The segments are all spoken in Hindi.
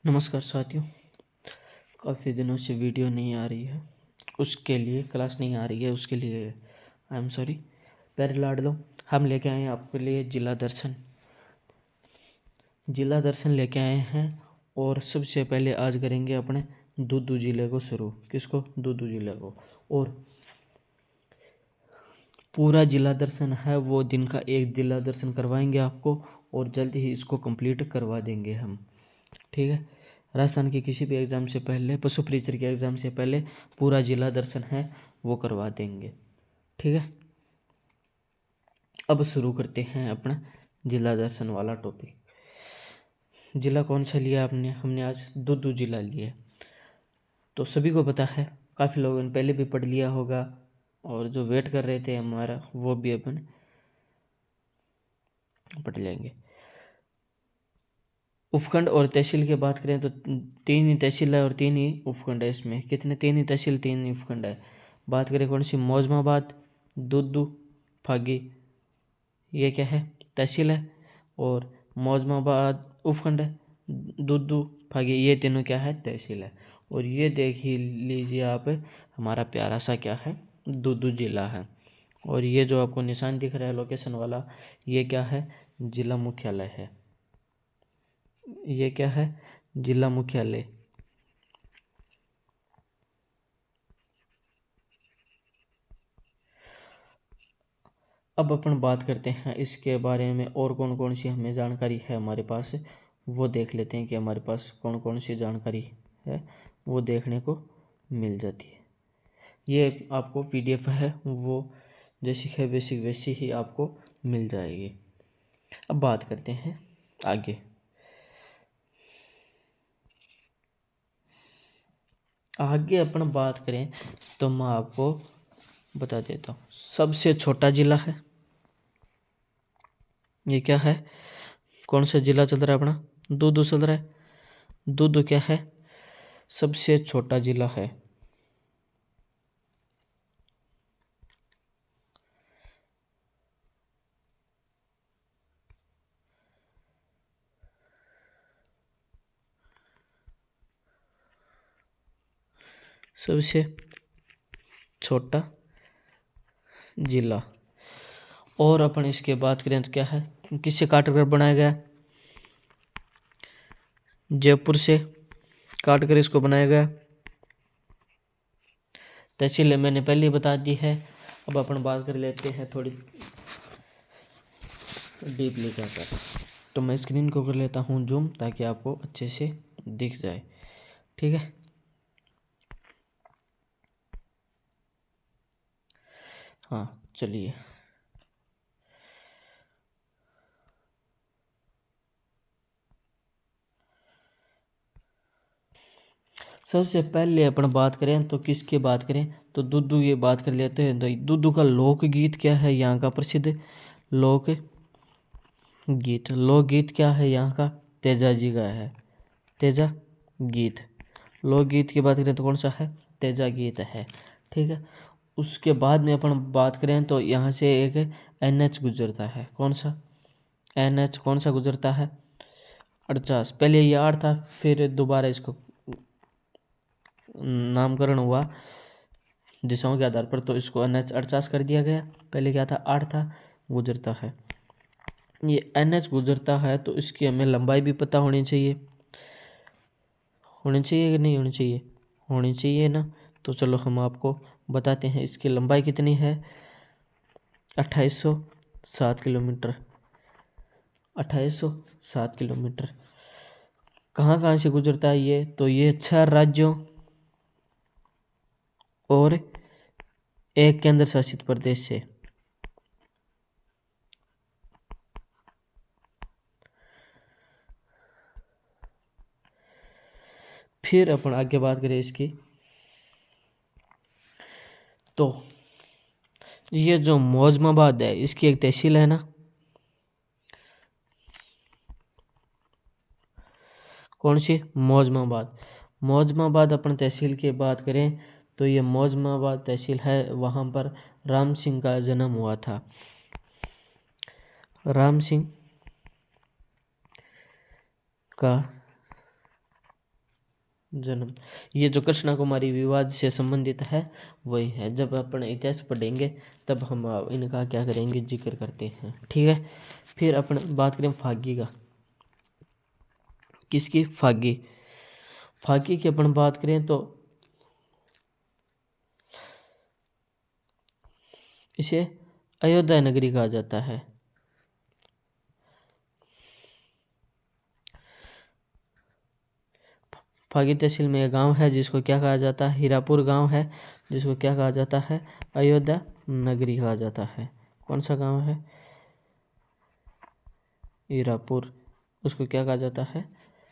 नमस्कार साथियों, काफ़ी दिनों से वीडियो नहीं आ रही है, उसके लिए क्लास नहीं आ रही है, उसके लिए आई एम सॉरी। प्यारे लाडलो, हम लेके आए हैं आपके लिए जिला दर्शन लेके आए हैं। और सबसे पहले आज करेंगे अपने दूदू जिले को शुरू। किसको? दूदू जिले को। और पूरा जिला दर्शन है वो दिन का एक जिला दर्शन करवाएंगे आपको, और जल्दी ही इसको कंप्लीट करवा देंगे हम। ठीक है। राजस्थान की किसी भी एग्ज़ाम से पहले, पशु परीक्षक के एग्ज़ाम से पहले पूरा जिला दर्शन है वो करवा देंगे। ठीक है। अब शुरू करते हैं अपना जिला दर्शन वाला टॉपिक। जिला कौन सा लिया आपने? हमने आज दूदू जिला लिया। तो सभी को पता है, काफ़ी लोगों ने पहले भी पढ़ लिया होगा, और जो वेट कर रहे थे हमारा वो भी अपन पढ़ लेंगे। उपखंड और तहसील की बात करें तो 3 ही तहसील है और 3 ही उपखंड है। इसमें कितने? 3 ही तहसील, 3 ही उपखंड है। बात करें कौन सी? मौजमाबाद, दूदू, फागी, ये क्या है? तहसील है। और मौजमाबाद उपखंड है, दूदू, फागी, ये तीनों क्या है? तहसील है। और ये देख ही लीजिए आप, हमारा प्यारा सा क्या है? दूदू जिला है। और ये जो आपको निशान दिख रहा है लोकेशन वाला, ये क्या है? जिला मुख्यालय है। ये क्या है? जिला मुख्यालय। अब अपन बात करते हैं इसके बारे में, और कौन कौन सी हमें जानकारी है हमारे पास, वो देख लेते हैं कि हमारे पास कौन कौन सी जानकारी है, वो देखने को मिल जाती है। ये आपको PDF है, वो जैसी है वैसी वैसी ही आपको मिल जाएगी। अब बात करते हैं आगे। आगे अपन बात करें तो मैं आपको बता देता हूँ, सबसे छोटा जिला है ये क्या है? कौन सा जिला चल रहा है अपना? दूदू चल रहा है। दूदू क्या है? सबसे छोटा जिला है। सबसे छोटा जिला। और अपन इसके बात करें तो क्या है? किससे काट कर बनाया गया? जयपुर से काट कर इसको बनाया गया। तहसील मैंने पहले ही बता दी है। अब अपन बात कर लेते हैं थोड़ी डीपली जाकर। तो मैं स्क्रीन को कर लेता हूँ जूम, ताकि आपको अच्छे से दिख जाए। ठीक है। हाँ, चलिए। सबसे पहले अपन बात करें तो किसकी बात करें, तो दूदू की बात कर लेते हैं। तो दूदू का लोकगीत क्या है? यहाँ का प्रसिद्ध लोकगीत क्या है यहाँ का? तेजा जी का है, तेजा गीत। लोकगीत की बात करें तो कौन सा है? तेजा गीत है। ठीक है। उसके बाद में अपन बात करें तो यहाँ से एक NH गुजरता है। कौन सा NH? कौन सा गुजरता है? 48। पहले ये 8 था, फिर दोबारा इसको नामकरण हुआ दिशाओं के आधार पर, तो इसको NH 48 कर दिया गया। पहले क्या था? 8 था। गुजरता है, ये NH गुजरता है, तो इसकी हमें लंबाई भी पता होनी चाहिए। होनी चाहिए कि नहीं होनी चाहिए? होनी चाहिए ना। तो चलो हम आपको बताते हैं इसकी लंबाई कितनी है। 2807 किलोमीटर। 2807 किलोमीटर। कहाँ कहाँ से गुजरता है ये? तो ये 6 राज्यों और एक केंद्र शासित प्रदेश से। फिर अपन आगे बात करें इसकी, तो ये जो मौजमाबाद है, इसकी एक तहसील है ना। कौन सी? मौजमाबाद। मौजमाबाद अपन तहसील की बात करें तो ये मौजमाबाद तहसील है। वहाँ पर राम सिंह का जन्म हुआ था। राम सिंह का जन्म। ये जो कृष्णा कुमारी विवाद से संबंधित है वही है। जब अपन इतिहास पढ़ेंगे तब हम इनका क्या करेंगे, जिक्र करते हैं। ठीक है, फिर अपन बात करें फागी का। किसकी? फागी। फागी की अपन बात करें तो इसे अयोध्या नगरी कहा जाता है। फागी तहसील में एक गांव है जिसको क्या कहा जाता है? हीरापुर गांव है, जिसको क्या कहा जाता है? अयोध्या नगरी कहा जाता है। कौन सा गांव है? हीरापुर। उसको क्या कहा जाता है?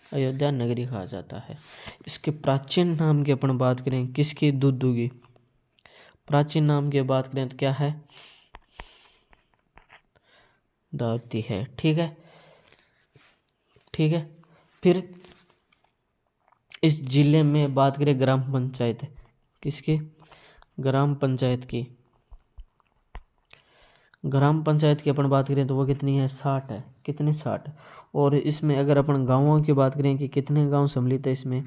अयोध्या नगरी कहा जाता है। इसके प्राचीन नाम की अपन बात करें, किसकी? दुदू की। प्राचीन नाम की बात करें तो क्या है? दावती है। ठीक है, ठीक है। फिर इस जिले में बात करें ग्राम पंचायत, किसकी? ग्राम पंचायत की। ग्राम पंचायत की अपन बात करें तो वो कितनी है? 60 है। कितने? 60। और इसमें अगर अपन गांवों की बात करें कि कितने गांव सम्मिलित है इसमें,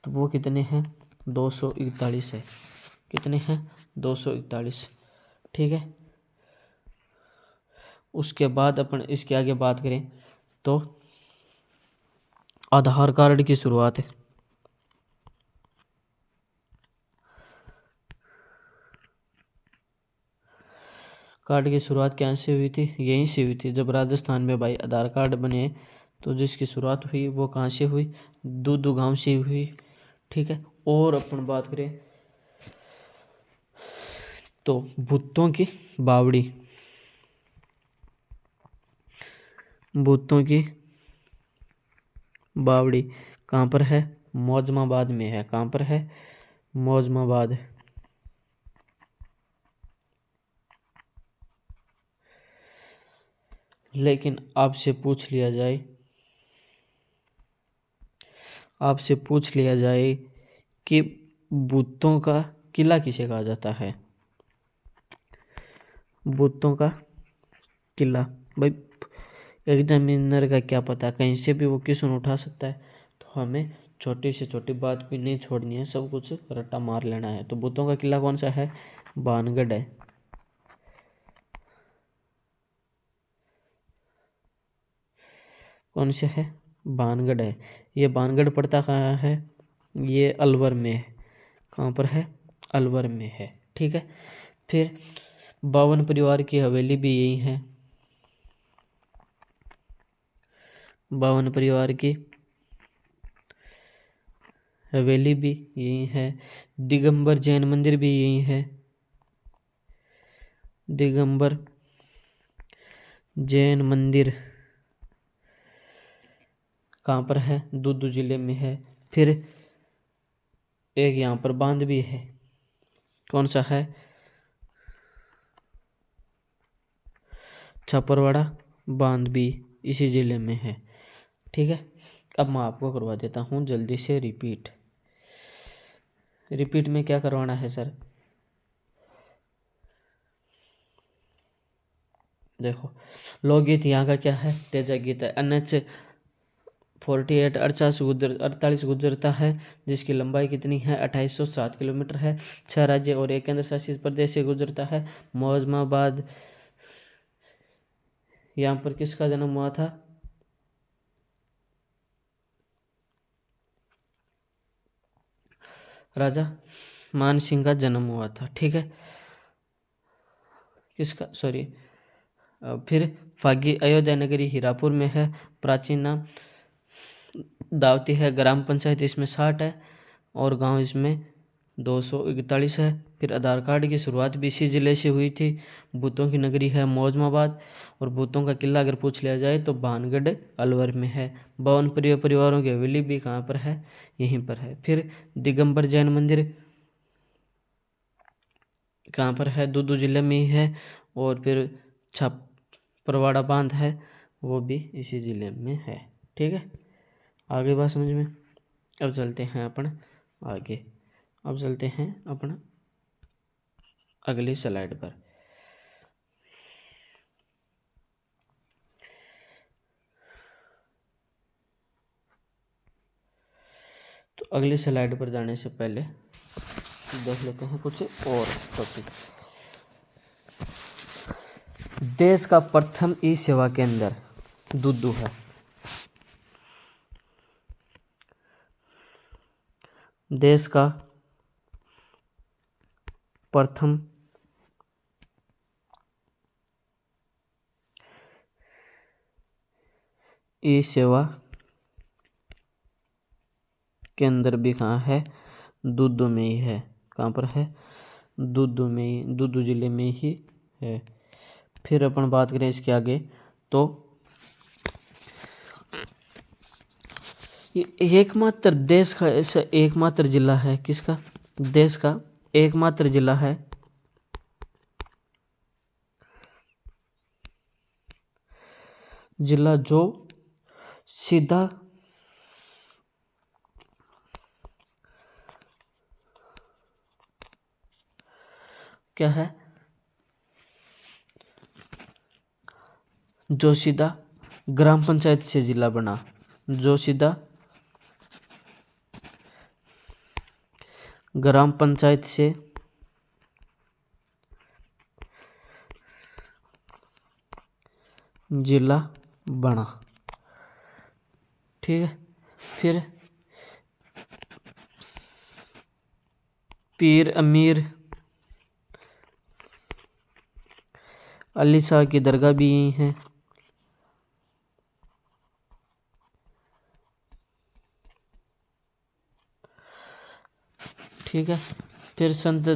तो वो कितने हैं? 241 है। कितने हैं? 241। ठीक है। उसके बाद अपन इसके आगे बात करें तो आधार कार्ड की शुरुआत है। कार्ड की शुरुआत कहाँ से हुई थी? यहीं से हुई थी। जब राजस्थान में भाई आधार कार्ड बने तो जिसकी शुरुआत हुई वो कहाँ से हुई? दूदू गांव से हुई। ठीक है। और अपन बात करें तो भूतों की बावड़ी। भूतों की बावड़ी कहाँ पर है? मौजमाबाद में है। कहाँ पर है? मौजमाबाद। लेकिन आपसे पूछ लिया जाए, आपसे पूछ लिया जाए कि भूतों का किला किसे कहा जाता है? भूतों का किला। भाई एग्जामिनर का क्या पता, कहीं से भी वो क्वेश्चन उठा सकता है। तो हमें छोटी से छोटी बात भी नहीं छोड़नी है, सब कुछ रट्टा मार लेना है। तो भूतों का किला कौन सा है? भानगढ़ है। कौन सा है? भानगढ़ है। ये भानगढ़ पड़ता कहाँ है? ये अलवर में है। कहाँ पर है? अलवर में है। ठीक है। फिर 52 परिवार की हवेली भी यही है। 52 परिवार की हवेली भी यही है। दिगंबर जैन मंदिर भी यही है। दिगंबर जैन मंदिर कहाँ पर है? दूदू जिले में है। फिर एक यहाँ पर बांध भी है। कौन सा है? छपरवाड़ा बांध भी इसी जिले में है। ठीक है। अब मैं आपको करवा देता हूँ जल्दी से रिपीट। रिपीट में क्या करवाना है सर? देखो, लोकगीत यहाँ का क्या है? तेजा गीत है। NH 48 48 गुजरता है, जिसकी लंबाई कितनी है? 2807 किलोमीटर है। 6 राज्य और एक केंद्र शासित प्रदेश से गुजरता है। मौजमाबाद, यहाँ पर किसका जन्म हुआ था? राजा मान सिंह का जन्म हुआ था। ठीक है। किसका? सॉरी। फिर फागी अयोध्या नगरी हीरापुर में है। प्राचीन नाम दावती है। ग्राम पंचायत इसमें 60 है और गांव इसमें 241 है। फिर आधार कार्ड की शुरुआत भी इसी जिले से हुई थी। भूतों की नगरी है मौजमाबाद। और भूतों का किला अगर पूछ लिया जाए तो भानगढ़ अलवर में है। 52 परिवारों की हवेली भी कहाँ पर है? यहीं पर है। फिर दिगंबर जैन मंदिर कहाँ पर है? दूदू जिले में ही है। और फिर छपरवाड़ा बांध है, वो भी इसी जिले में है। ठीक है, आगे बात समझ में। अब चलते हैं अपन आगे। अब चलते हैं अपना अगली स्लाइड पर। तो अगली स्लाइड पर जाने से पहले देख लेते हैं कुछ और टॉपिक। देश का प्रथम ई सेवा केंद्र दुद्दू है। देश का प्रथम ई सेवा केंद्र भी कहाँ है? दुद्दू में ही है। कहाँ पर है? दुद्दू में ही, दुद्दू जिले में ही है। फिर अपन बात करें इसके आगे तो ये एकमात्र देश का ऐसा एकमात्र जिला है। किसका? देश का एकमात्र जिला है जिला जो सीधा क्या है? जो सीधा ग्राम पंचायत से जिला बना, जो सीधा ग्राम पंचायत से जिला बना। ठीक है। फिर पीर अमीर अली शाह की दरगाह भी यही है। ठीक है। फिर संत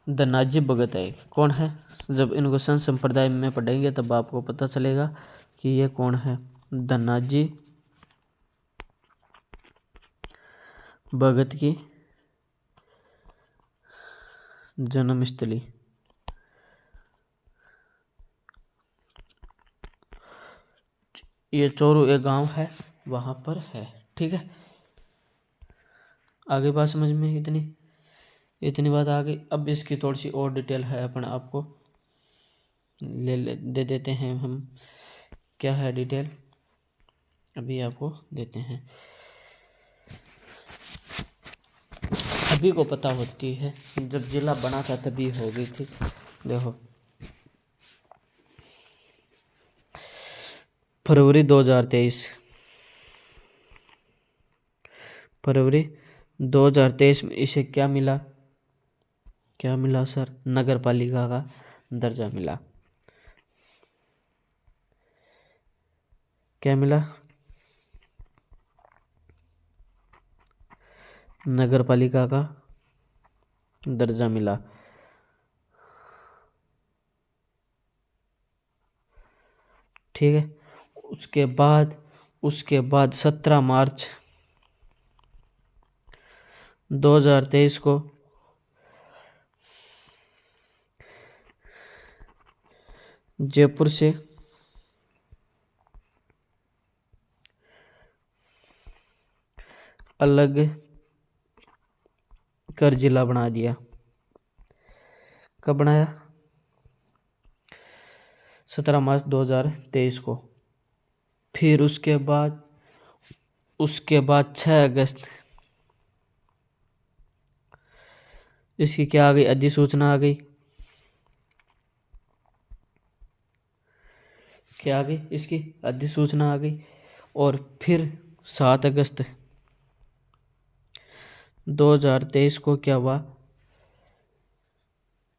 धनाजी भगत है। कौन है? जब इनको संत संप्रदाय में पढ़ेंगे तब आपको पता चलेगा कि ये कौन है। धनाजी भगत की जन्मस्थली ये चोरू एक गांव है, वहां पर है। ठीक है। आगे बात समझ में इतनी बात आ गई। अब इसकी थोड़ी सी और डिटेल है, अपन आपको दे देते हैं हम। क्या है डिटेल? अभी आपको देते हैं। सभी को पता होती है, जब जिला बना था तभी हो गई थी। देखो, फरवरी 2023 में इसे क्या मिला? क्या मिला सर? नगर पालिका का दर्जा मिला। क्या मिला? नगर पालिका का दर्जा मिला। ठीक है। उसके बाद 17 मार्च 2023 को जयपुर से अलग कर जिला बना दिया। कब बनाया? 17 मार्च 2023 को। फिर उसके बाद 6 अगस्त इसकी क्या आ गई? अधिसूचना आ गई। क्या आ गई? इसकी अधिसूचना आ गई। और फिर 7 अगस्त 2023 को क्या हुआ?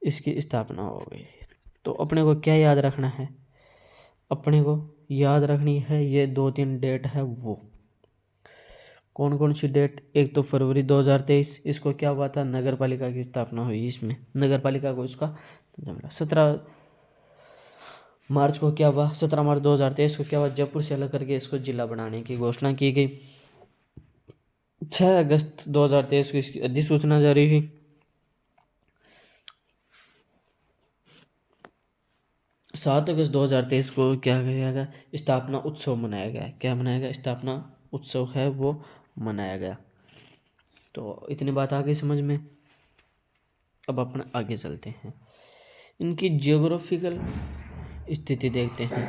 इसकी स्थापना हो गई। तो अपने को क्या याद रखना है? अपने को याद रखनी है ये 2-3 डेट है। वो कौन कौन सी डेट? एक तो फरवरी 2023, इसको क्या हुआ था? नगर पालिका की स्थापना हुई। इसमें नगर पालिका को इसका 17 मार्च को क्या हुआ? 17 मार्च 2023 को क्या हुआ? जयपुर से अलग करके इसको जिला बनाने की घोषणा की गई। 6 अगस्त 2023 को इसकी अधिसूचना जारी हुई। 7 अगस्त 2023 को क्या किया गया? स्थापना उत्सव मनाया गया। क्या मनाया गया? स्थापना उत्सव है वो मनाया गया। तो इतनी बात आ गई समझ में। अब अपन आगे चलते हैं, इनकी जियोग्राफिकल स्थिति देखते हैं।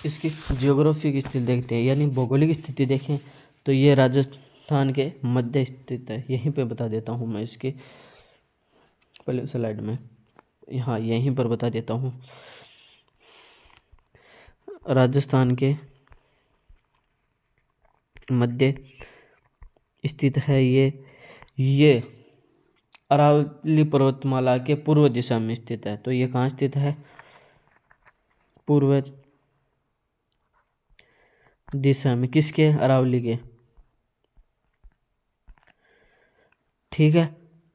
इसकी जियोग्राफी की स्थिति देखते हैं, यानी भौगोलिक स्थिति देखें तो ये राजस्थान के मध्य स्थित है। यहीं पे बता देता हूँ मैं इसके पहले स्लाइड में, यहाँ यहीं पर बता देता हूँ। राजस्थान के मध्य स्थित है ये अरावली पर्वतमाला के पूर्व दिशा में स्थित है। तो ये कहाँ स्थित है? पूर्व दिशा में, किसके? अरावली के। ठीक है।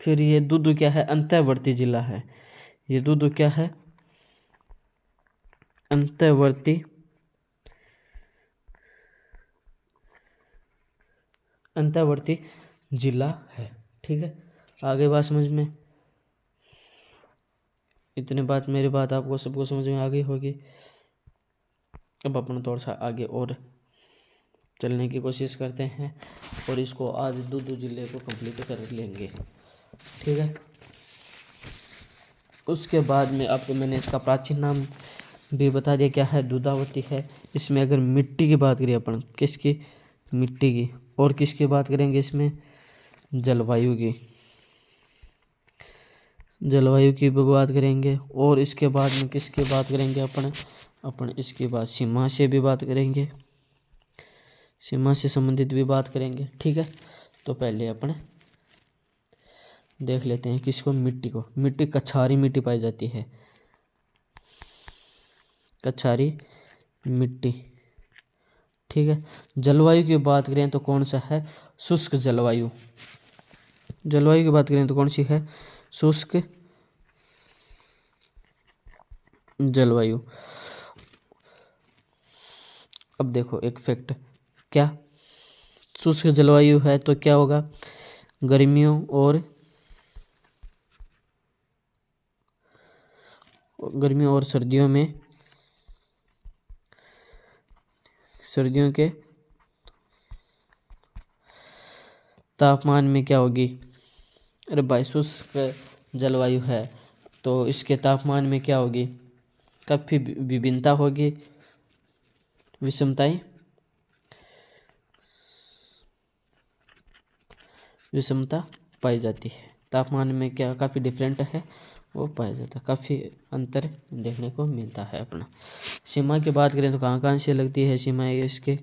फिर ये दूदू क्या है? अंतर्वर्ती जिला है। ये दूदू क्या है? अंतर्वर्ती जिला है। ठीक है, आगे बात समझ में, इतनी बात मेरी बात आपको सबको समझ में आ गई होगी। अब अपन थोड़ा सा आगे और चलने की कोशिश करते हैं और इसको आज दूदू जिले को कंप्लीट कर लेंगे। ठीक है, उसके बाद में आपको मैंने इसका प्राचीन नाम भी बता दिया, क्या है? दूधावती है। इसमें अगर मिट्टी की बात करें अपन, किसकी? मिट्टी की। और किसकी बात करेंगे इसमें? जलवायु की। जलवायु की भी बात करेंगे। और इसके बाद में किसकी बात करेंगे अपन इसके बाद सीमा से भी बात करेंगे, सीमा से संबंधित भी बात करेंगे। ठीक है, तो पहले अपन देख लेते हैं किसको? मिट्टी को। मिट्टी कछारी मिट्टी पाई जाती है, कछारी मिट्टी। ठीक है, जलवायु की बात करें तो कौन सा है? शुष्क जलवायु। जलवायु की बात करें तो कौन सी है? शुष्क जलवायु। अब देखो एक फैक्ट, क्या शुष्क जलवायु है तो क्या होगा? गर्मियों और सर्दियों के तापमान में क्या होगी? अरे भाई, शुष्क जलवायु है तो इसके तापमान में क्या होगी? काफ़ी विभिन्नता होगी, विषमता पाई जाती है। तापमान में क्या काफ़ी डिफरेंट है वो पाया जाता है, काफ़ी अंतर देखने को मिलता है अपना। सीमा की बात करें तो कहाँ कहाँ से लगती है सीमा? इसके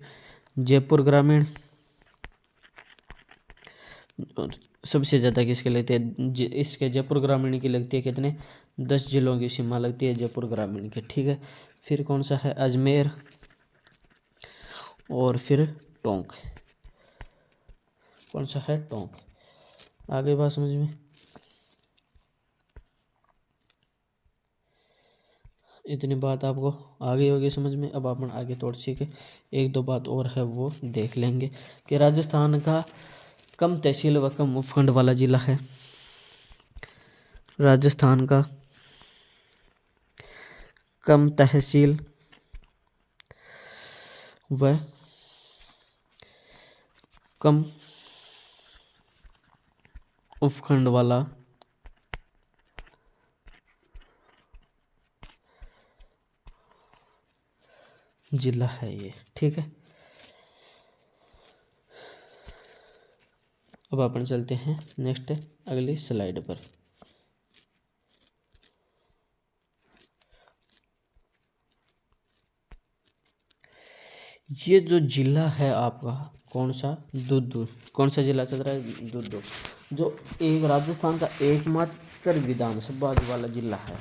जयपुर ग्रामीण सबसे ज़्यादा किसके लगती है? इसके जयपुर ग्रामीण की लगती है। कितने? 10 जिलों की सीमा लगती है जयपुर ग्रामीण की। ठीक है, फिर कौन सा है? अजमेर और फिर टोंक। कौन सा है? टोंक। आगे बात समझ में, इतनी बात आपको आ गई होगी समझ में। अब अपन आगे थोड़ी सी के एक दो बात और है वो देख लेंगे कि राजस्थान का कम तहसील व कम उपखंड वाला जिला है। राजस्थान का कम तहसील व कम उपखंड वाला जिला है ये। ठीक है, अब अपन चलते हैं नेक्स्ट अगली स्लाइड पर। ये जो जिला है आपका, कौन सा? दूदू। कौन सा जिला चल रहा है? दूदू, जो एक राजस्थान का एकमात्र विधानसभा वाला जिला है।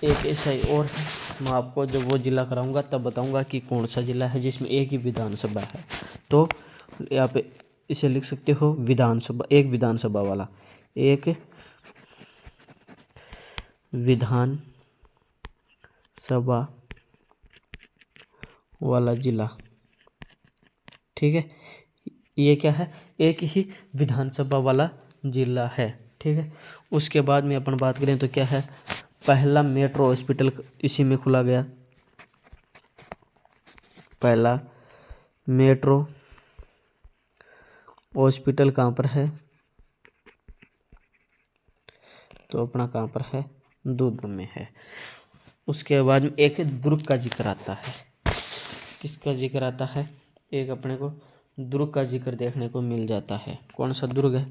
एक ऐसा ही और है, मैं आपको जब वो जिला कराऊंगा तब बताऊंगा कि कौन सा जिला है जिसमें एक ही विधानसभा है। तो यहाँ पे इसे लिख सकते हो विधानसभा, एक विधानसभा वाला, एक विधानसभा वाला जिला। ठीक है, ये क्या है? एक ही विधानसभा वाला जिला है। ठीक है, उसके बाद में अपन बात करें तो क्या है? पहला मेट्रो हॉस्पिटल इसी में खुला गया। पहला मेट्रो हॉस्पिटल कहाँ पर है? तो अपना कहाँ पर है? दूदू में है। उसके बाद में एक दुर्ग का जिक्र आता है। किसका जिक्र आता है, एक अपने को दुर्ग का जिक्र देखने को मिल जाता है। कौन सा दुर्ग है?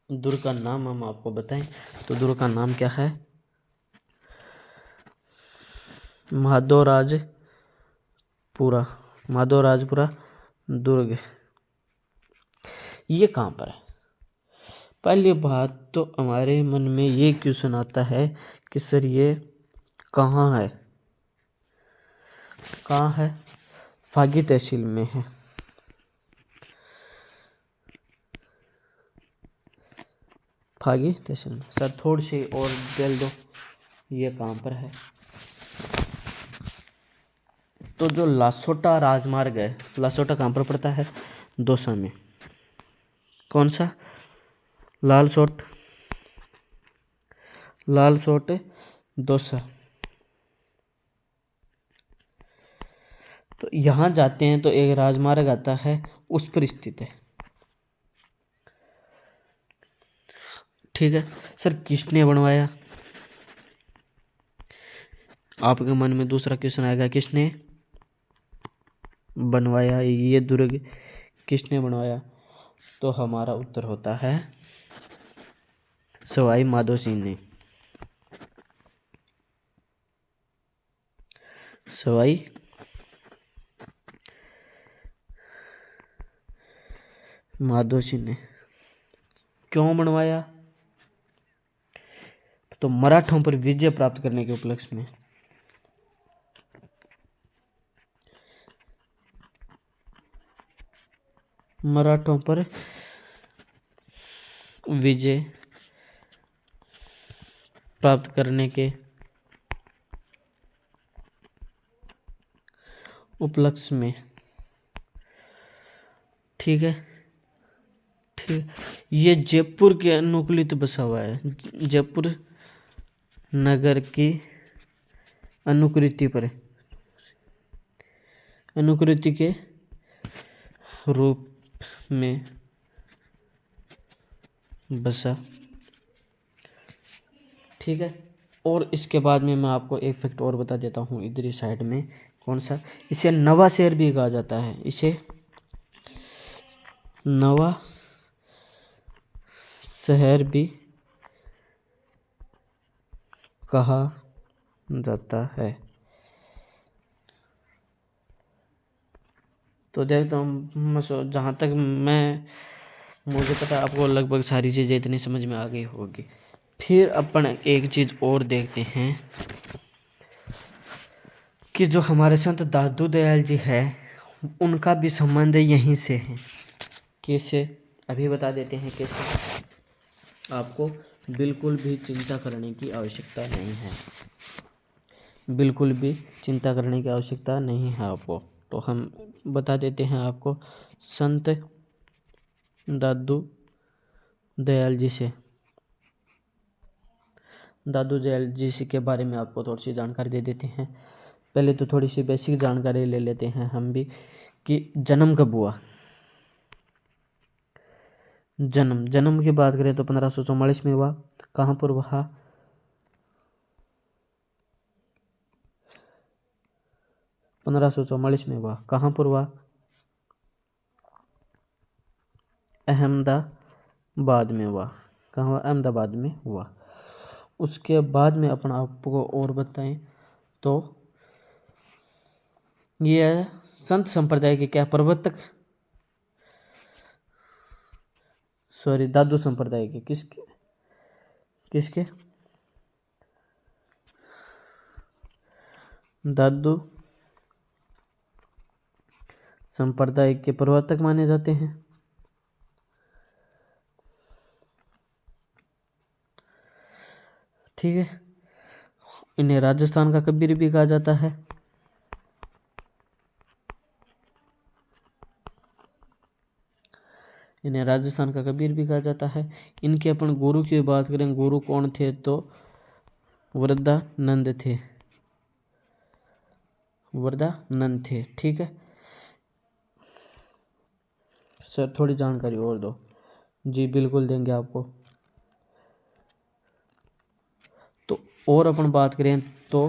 दुर्ग का नाम हम आपको बताएं तो दुर्ग का नाम क्या है? माधवराजपुरा। माधवराजपुरा दुर्ग। ये कहाँ पर है? पहली बात तो हमारे मन में ये क्वेश्चन आता है कि सर ये कहाँ है? कहाँ है? फागी तहसील में है। फागी तहसील में। सर थोड़ी सी और डिटेल दो, ये कहाँ पर है? तो जो लासोटा राजमार्ग है, लासोटा कहाँ पर पड़ता है? दौसा में। कौन सा? लालसोट दौसा। तो यहाँ जाते हैं तो एक राजमार्ग आता है, उस पर स्थित है। ठीक है सर, किसने बनवाया? आपके मन में दूसरा क्वेश्चन आएगा, किसने बनवाया ये दुर्ग? किसने बनवाया? तो हमारा उत्तर होता है सवाई माधो सिंह ने। सवाई माधो सिंह ने। क्यों बनवाया? तो मराठों पर विजय प्राप्त करने के उपलक्ष्य में। मराठों पर विजय प्राप्त करने के उपलक्ष्य में। ठीक है, ठीक। ये जयपुर के अनुकूलित बसा हुआ है, जयपुर नगर की अनुकृति पर, अनुकृति के रूप में बसा। ठीक है, और इसके बाद में मैं आपको एक फैक्ट और बता देता हूँ इधर ही साइड में। कौन सा? इसे नवा शहर भी कहा जाता है। इसे नवा शहर भी कहा जाता है। तो देखता हूँ, जहाँ तक मुझे पता है आपको लगभग सारी चीज़ें इतनी समझ में आ गई होगी। फिर अपन एक चीज़ और देखते हैं कि जो हमारे संत दादू दयाल जी है, उनका भी संबंध यहीं से है। कैसे? अभी बता देते हैं कैसे। आपको बिल्कुल भी चिंता करने की आवश्यकता नहीं है, बिल्कुल भी चिंता करने की आवश्यकता नहीं है आपको। तो हम बता देते हैं आपको संत दादू दयाल जी से। दादू दयाल जी से के बारे में आपको थोड़ी सी जानकारी दे देते हैं। पहले तो थोड़ी सी बेसिक जानकारी ले लेते हैं हम भी कि जन्म कब हुआ। जन्म की बात करें तो 1544 में हुआ। कहाँ पर हुआ? में हुआ। कहाँ पर हुआ? अहमदाबाद में हुआ। कहाँ हुआ? अहमदाबाद में हुआ। उसके बाद में अपन आपको और बताएं तो ये संत संप्रदाय के क्या प्रवर्तक, सॉरी दादू संप्रदाय के, किसके दादू संप्रदाय के प्रवर्तक माने जाते हैं। ठीक है, इन्हें राजस्थान का कबीर भी कहा जाता है। इन्हें राजस्थान का कबीर भी कहा जाता है। इनके अपन गुरु की बात करें, गुरु कौन थे? तो वरदानंद थे, वरदानंद थे। ठीक है सर, थोड़ी जानकारी और दो। जी बिल्कुल देंगे आपको। तो और अपन बात करें तो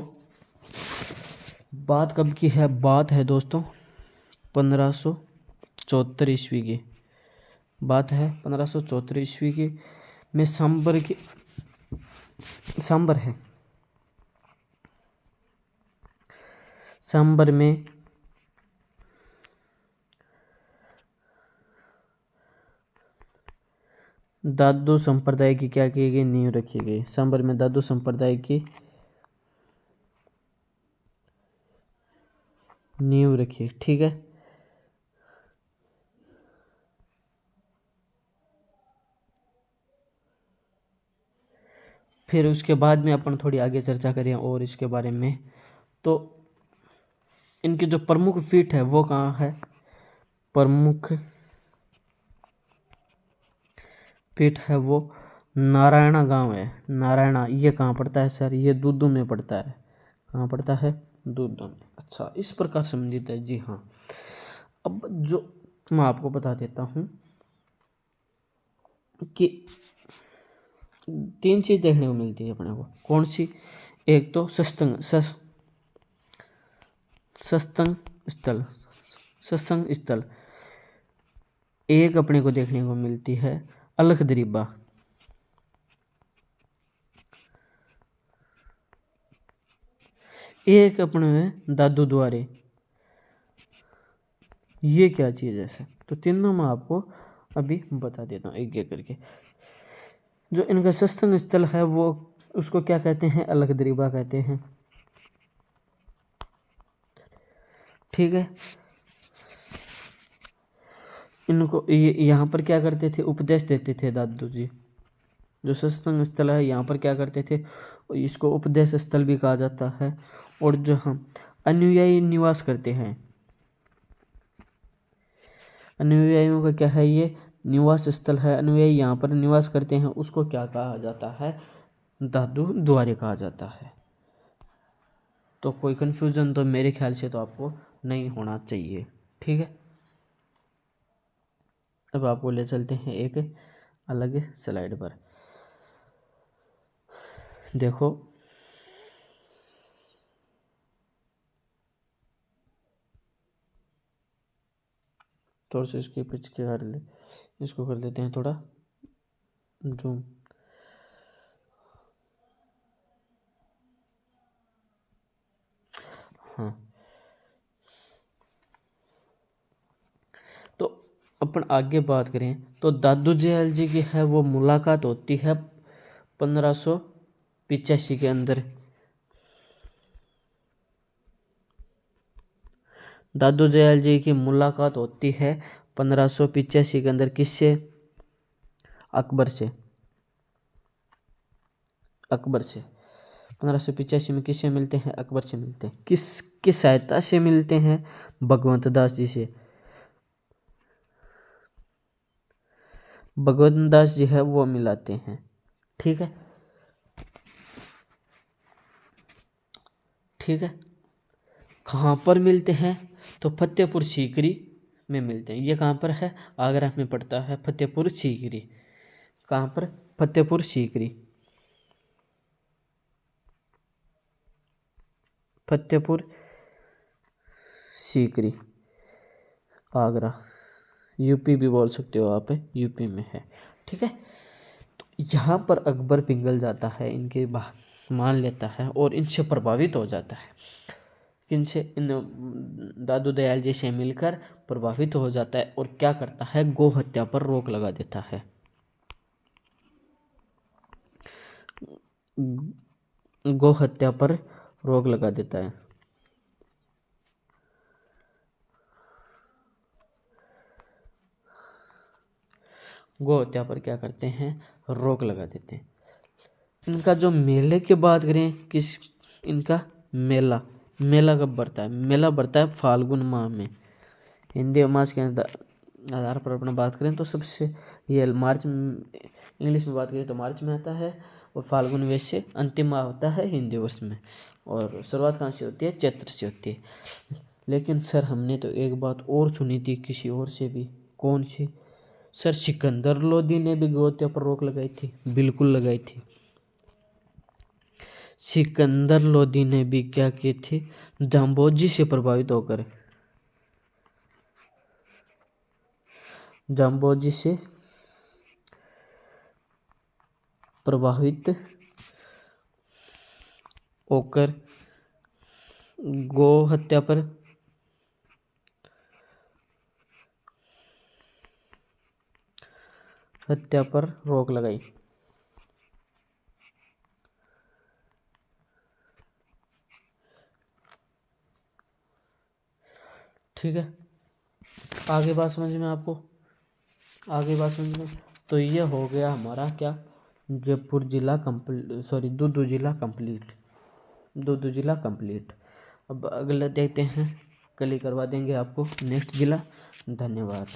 बात कब की है? बात है दोस्तों 1574 ईस्वी की। बात है 1574 ईस्वी की में सांबर की, सांबर है, सांबर में दादू संप्रदाय की क्या की गई? नींव रखी गई। सांबर में दादू संप्रदाय की नींव रखी, ठीक है। फिर उसके बाद में अपन थोड़ी आगे चर्चा करें और इसके बारे में। तो इनकी जो प्रमुख पीठ है वो कहाँ है? प्रमुख पीठ है वो नारायणा गांव है। नारायणा ये कहाँ पड़ता है सर? ये दूदू में पड़ता है। कहाँ पड़ता है? दूदू में। अच्छा, इस प्रकार संबंधित है, जी हाँ। अब जो मैं आपको बता देता हूँ कि 3 चीज देखने को मिलती है अपने को। कौन सी? एक तो सत्संग स्थल। एक अपने को देखने को मिलती है अलख-दरीबा। एक अपने दादू द्वारे। ये क्या चीज है सर? तो तीनों मैं आपको अभी बता देता हूँ एक एक करके। जो इनका सत्संग स्थल है वो उसको क्या कहते हैं? अलख-दरीबा कहते हैं, ठीक है। इनको यहाँ पर क्या करते थे? उपदेश देते थे दादू जी। जो सत्संग स्थल है यहाँ पर क्या करते थे? इसको उपदेश स्थल भी कहा जाता है। और जो हम अनुयायी निवास करते हैं, अनुयायियों का क्या है? ये निवास स्थल है। अनुयायी यहाँ पर निवास करते हैं, उसको क्या कहा जाता है? दादू द्वारे कहा जाता है। तो कोई कंफ्यूजन तो मेरे ख्याल से तो आपको नहीं होना चाहिए, ठीक है। अब आपको ले चलते हैं एक अलग स्लाइड पर। देखो, थोड़ा सा इसके पिच के कर ले, इसको कर लेते हैं थोड़ा जूम। हाँ, तो अपन आगे बात करें तो दादू दयाल जी की है वो मुलाकात होती है 1585 के अंदर। दादू दयाल जी की मुलाकात होती है 1585 के अंदर। किससे? अकबर से। अकबर से 1585 में किससे मिलते हैं? अकबर से मिलते हैं। किसकी सहायता से मिलते हैं? भगवंत दास जी से। भगवंत दास जी है वो मिलाते हैं, ठीक है, ठीक है। कहाँ पर मिलते हैं? तो फतेहपुर सीकरी में मिलते हैं। ये कहाँ पर है? आगरा में पड़ता है फतेहपुर सीकरी। कहाँ पर? फतेहपुर सीकरी। फतेहपुर सीकरी, आगरा, यूपी भी बोल सकते हो आप, यूपी में है, ठीक है। तो यहाँ पर अकबर पिघल जाता है, इनके बात मान लेता है और इनसे प्रभावित हो जाता है। किनसे? इन दादू दयाल जी से मिलकर प्रभावित हो जाता है और क्या करता है? गौ हत्या पर रोक लगा देता है। गौ हत्या पर रोक लगा देता है। गौ हत्या पर क्या करते हैं? रोक लगा देते हैं। इनका जो मेले की बात करें, किस इनका मेला, मेला कब बढ़ता है? मेला बढ़ता है फाल्गुन माह में। हिंदी मास के आधार पर अपना बात करें तो सबसे ये मार्च, इंग्लिश में बात करें तो मार्च में आता है और फाल्गुन वैसे अंतिम माह होता है हिंदी वर्ष में। और शुरुआत कहाँ से होती है? चैत्र से होती है। लेकिन सर हमने तो एक बात और सुनी थी किसी और से भी। कौन सी? सर सिकंदर लोदी ने भी गौ हत्या पर रोक लगाई थी। बिल्कुल लगाई थी। सिकंदर लोदी ने भी क्या किए थे, जाम्बोजी से प्रभावित होकर, जाम्बोजी से प्रभावित होकर गो हत्या पर रोक लगाई। ठीक है, आगे बात समझ में आपको, आगे बात समझ में। तो ये हो गया हमारा क्या, जयपुर जिला दूदू जिला कंप्लीट, दूदू जिला कंप्लीट। अब अगला देखते हैं, कल ही करवा देंगे आपको नेक्स्ट जिला। धन्यवाद।